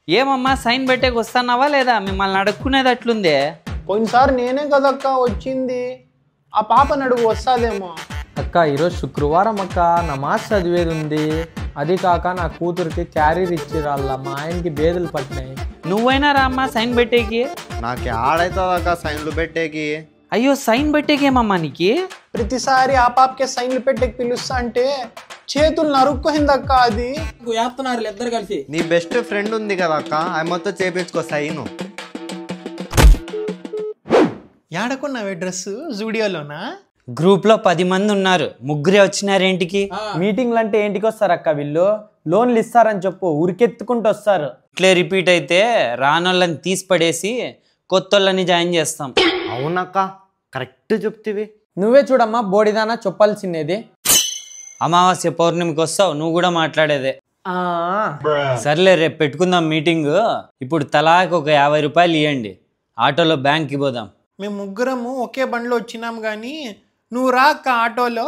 ఏమమ్మా సైన్ పెట్టేకి వస్తున్నావా లేదా? మిమ్మల్ని అడుక్కునేది అట్లుందే. పోయినసారి నేనే కదక్క వచ్చింది, ఆ పాపని అడుగు వస్తాదేమో. అక్క ఈరోజు శుక్రవారం అక్క, నమాజ్ చదివేది ఉంది. అది కాక నా కూతురికి క్యారీర్ ఇచ్చిరాళ్ళ, మా ఆయనకి బేదలు పట్టినాయి. నువ్వైనా రామ్మా సైన్ పెట్టేకి. నాకు ఆడైతుందక్క సైన్లు పెట్టేకి. అయ్యో సైన్ పెట్టేకేమమ్మా నీకు? ప్రతిసారి ఆ పాపకే సైన్లు పెట్టేకి పిలుస్తా అంటే చేతులు నరుక్కోయిందక్క. అది ఇద్దరు కలిసి. నీ బెస్ట్ ఫ్రెండ్ ఉంది కదా అక్క, ఆమెతో చేపించుకో సైను. ఏడకున్నావే డ్రెస్? జూడియోలోనా? గ్రూప్లో 10 మంది ఉన్నారు, ముగ్గురే వచ్చినారేంటికి? మీటింగ్లు అంటే ఏంటికి వస్తారు అక్క వీళ్ళు? లోన్లు ఇస్తారని చెప్పు, ఉరికెత్తుకుంటూ వస్తారు. ఇట్లే రిపీట్ అయితే రానోళ్ళని తీసి పడేసి కొత్తోళ్ళని జాయిన్ చేస్తాం. అవునక్క, కరెక్ట్ చెప్తివి. నువ్వే చూడమ్మా బోడిదానా చెప్పాల్సిందేది. అమావాస్య పౌర్ణమికి వస్తావు, నువ్వు కూడా మాట్లాడేదే. సర్లే రేపు పెట్టుకుందాం మీటింగ్. ఇప్పుడు తలాకి ఒక 50 రూపాయలు ఇవ్వండి, ఆటోలో బ్యాంక్కి పోదాం. మేము ముగ్గురము ఒకే బండిలో వచ్చినాం కానీ నువ్వు రా అక్క ఆటోలో.